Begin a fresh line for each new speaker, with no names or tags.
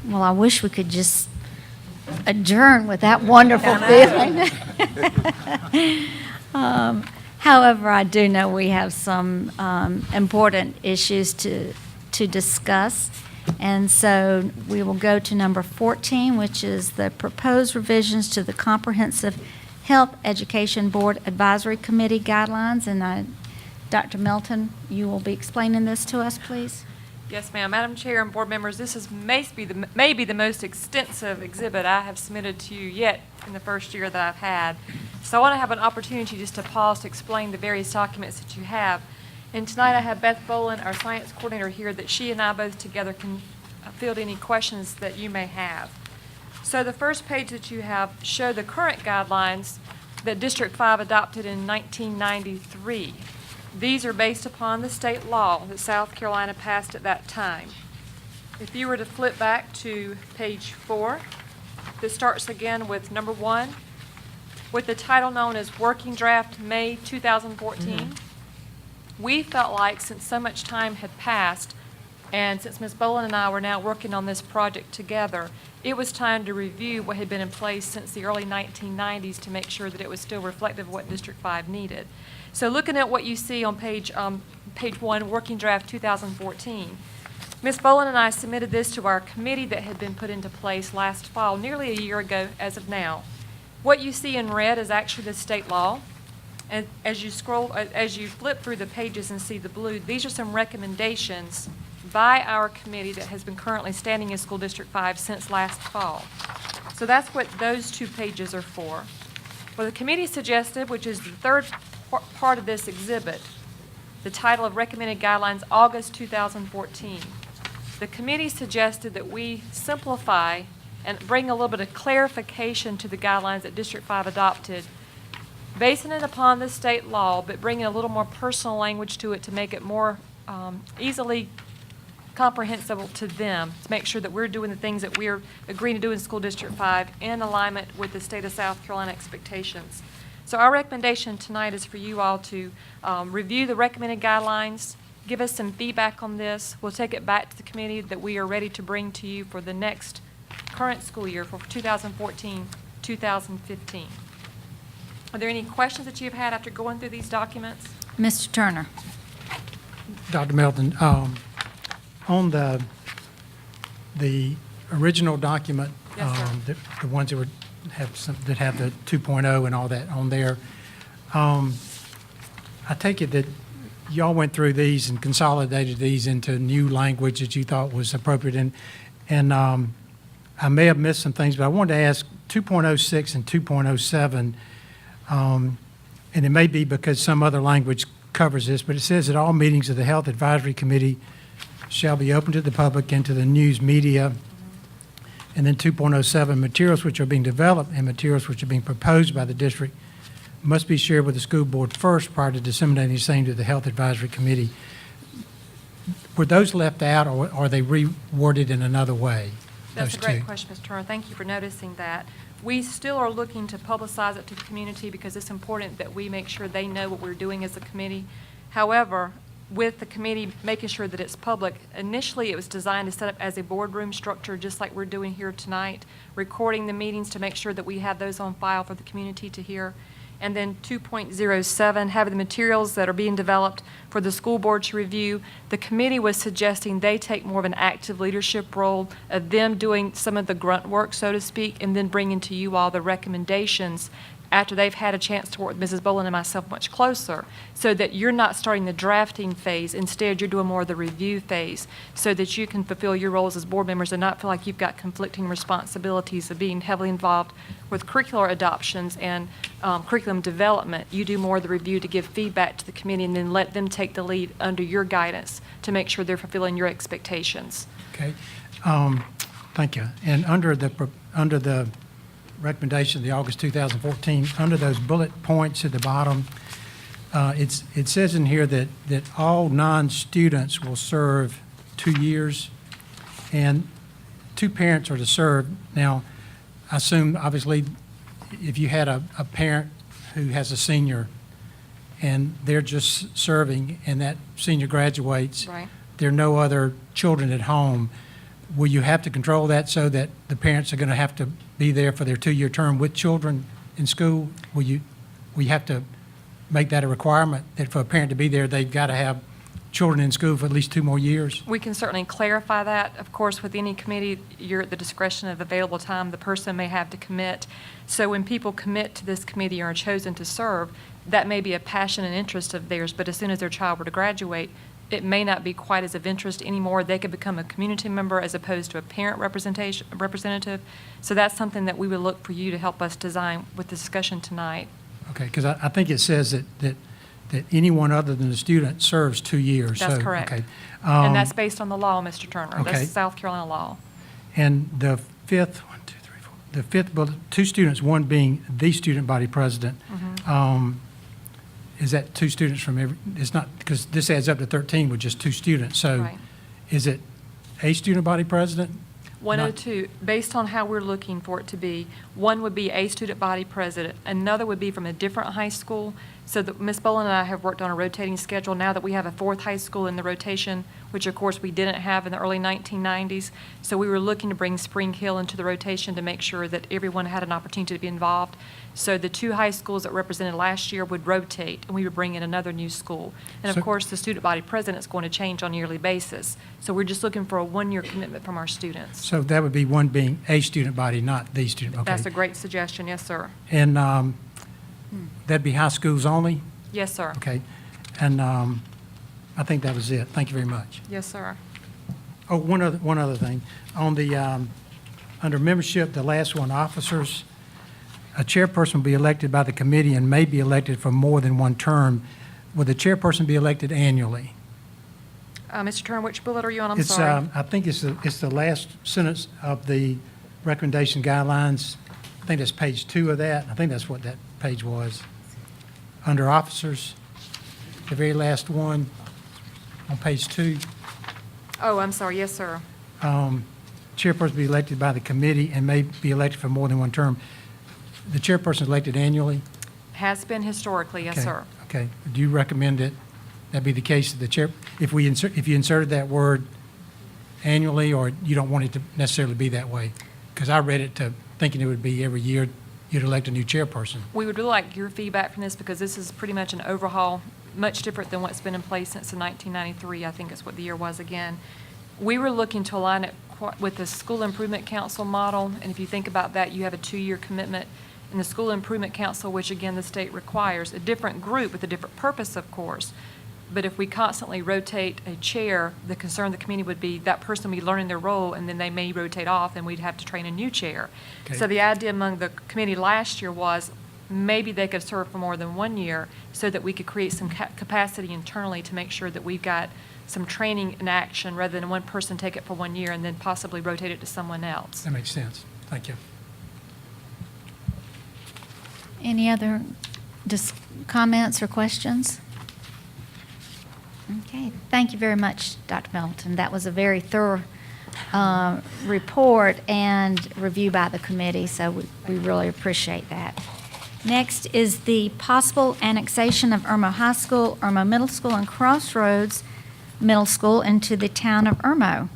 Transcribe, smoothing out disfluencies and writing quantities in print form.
Well, I wish we could just adjourn with that wonderful feeling. However, I do know we have some important issues to discuss. And so we will go to number 14, which is the proposed revisions to the Comprehensive Health Education Board Advisory Committee guidelines. And Dr. Melton, you will be explaining this to us, please.
Yes, ma'am. Madam Chair and board members, this is maybe the most extensive exhibit I have submitted to you yet in the first year that I've had. So I want to have an opportunity just to pause to explain the various documents that you have. And tonight I have Beth Boland, our science coordinator, here that she and I both together can field any questions that you may have. So the first page that you have show the current guidelines that District 5 adopted in 1993. These are based upon the state law that South Carolina passed at that time. If you were to flip back to page 4, this starts again with number 1, with the title known as Working Draft May 2014. We felt like since so much time had passed, and since Ms. Boland and I were now working on this project together, it was time to review what had been in place since the early 1990s to make sure that it was still reflective of what District 5 needed. So looking at what you see on page 1, Working Draft 2014, Ms. Boland and I submitted this to our committee that had been put into place last fall, nearly a year ago as of now. What you see in red is actually the state law. And as you flip through the pages and see the blue, these are some recommendations by our committee that has been currently standing in School District 5 since last fall. So that's what those 2 pages are for. Well, the committee suggested, which is the third part of this exhibit, the title of Recommended Guidelines, August 2014. The committee suggested that we simplify and bring a little bit of clarification to the guidelines that District 5 adopted, basing it upon the state law, but bringing a little more personal language to it to make it more easily comprehensible to them, to make sure that we're doing the things that we're agreeing to do in School District 5 in alignment with the state of South Carolina expectations. So our recommendation tonight is for you all to review the recommended guidelines, give us some feedback on this. We'll take it back to the committee that we are ready to bring to you for the next current school year, for 2014-2015. Are there any questions that you've had after going through these documents?
Mr. Turner.
Dr. Melton, on the original document,
Yes, sir.
the ones that have the 2.0 and all that on there, I take it that y'all went through these and consolidated these into new language that you thought was appropriate. And I may have missed some things, but I wanted to ask 2.06 and 2.07, and it may be because some other language covers this, but it says that all meetings of the Health Advisory Committee shall be open to the public and to the news media. And then 2.07, materials which are being developed and materials which are being proposed by the district must be shared with the school board first prior to disseminating the same to the Health Advisory Committee. Were those left out, or are they reworded in another way?
That's a
those
great
two?
question, Mr. Turner. Thank you for noticing that. We still are looking to publicize it to the community because it's important that we make sure they know what we're doing as a committee. However, with the committee making sure that it's public, initially it was designed to set up as a boardroom structure, just like we're doing here tonight, recording the meetings to make sure that we have those on file for the community to hear. And then 2.07, having the materials that are being developed for the school board to review. The committee was suggesting they take more of an active leadership role of them doing some of the grunt work, so to speak, and then bringing to you all the recommendations after they've had a chance to work with Mrs. Boland and myself much closer, so that you're not starting the drafting phase. Instead, you're doing more of the review phase so that you can fulfill your roles as board members and not feel like you've got conflicting responsibilities of being heavily involved with curricular adoptions and curriculum development. You do more of the review to give feedback to the committee and then let them take the lead under your guidance to make sure they're fulfilling your expectations.
Okay. Thank you. And under the recommendation of the August 2014, under those bullet points at the bottom, it says in here that all non-students will serve 2 years, and 2 parents are to serve. Now, I assume, obviously, if you had a parent who has a senior and they're just serving and that senior graduates,
Right.
there are no other children at home, will you have to control that so that the parents are going to have to be there for their 2-year term with children in school? Will you have to make that a requirement, that for a parent to be there, they've got to have children in school for at least 2 more years?
We can certainly clarify that. Of course, with any committee, you're at the discretion of available time the person may have to commit. So when people commit to this committee or are chosen to serve, that may be a passion and interest of theirs, but as soon as their child were to graduate, it may not be quite as of interest anymore. They could become a community member as opposed to a parent representative. So that's something that we would look for you to help us design with the discussion tonight.
Okay, because I think it says that anyone other than the student serves 2 years.
That's
So,
correct.
okay.
And that's based on the law, Mr. Turner.
okay.
That's South Carolina law.
And the fifth, 1, 2, 3, 4, the fifth bullet, 2 students, one being the student body president. Is that 2 students from every, it's not, because this adds up to 13 with just 2 students. So
Right.
is it a student body president?
102, based on how we're looking for it to be, one would be a student body president, another would be from a different high school. So that Ms. Boland and I have worked on a rotating schedule now that we have a 4th high school in the rotation, which of course we didn't have in the early 1990s. So we were looking to bring Spring Hill into the rotation to make sure that everyone had an opportunity to be involved. So the 2 high schools that represented last year would rotate, and we would bring in another new school. And
So-
of course, the student body president is going to change on a yearly basis. So we're just looking for a 1-year commitment from our students.
So that would be one being a student body, not the student, okay.
That's a great suggestion, yes, sir.
And that'd be high schools only?
Yes, sir.
Okay. And I think that was it. Thank you very much.
Yes, sir.
Oh, one other thing. On the, under membership, the last one, officers, a chairperson will be elected by the committee and may be elected for more than 1 term. Will the chairperson be elected annually?
Mr. Turner, which bullet are you on? I'm
It's,
sorry.
I think it's the last sentence of the recommendation guidelines. I think that's page 2 of that. I think that's what that page was. Under officers, the very last one on page 2.
Oh, I'm sorry. Yes, sir.
Chairperson be elected by the committee and may be elected for more than 1 term. The chairperson is elected annually?
Has been historically, yes,
Okay,
sir.
Okay. Do you recommend that be the case of the chair? If you inserted that word annually, or you don't want it to necessarily be that way? Because I read it to thinking it would be every year you'd elect a new chairperson.
We would really like your feedback from this because this is pretty much an overhaul, much different than what's been in place since the 1993, I think is what the year was again. We were looking to align it with the School Improvement Council model, and if you think about that, you have a 2-year commitment. In the School Improvement Council, which again the state requires, a different group with a different purpose, of course. But if we constantly rotate a chair, the concern of the committee would be that person will be learning their role, and then they may rotate off, and we'd have to train a new chair.
Okay.
So the idea among the committee last year was maybe they could serve for more than 1 year so that we could create some capacity internally to make sure that we've got some training in action rather than one person take it for 1 year and then possibly rotate it to someone else.
That makes sense. Thank you.
Any other comments or questions? Okay, thank you very much, Dr. Melton. That was a very thorough report and review by the committee, so we really appreciate that. Next is the possible annexation of Irmo High School, Irmo Middle School, and Crossroads Middle School into the town of Irmo.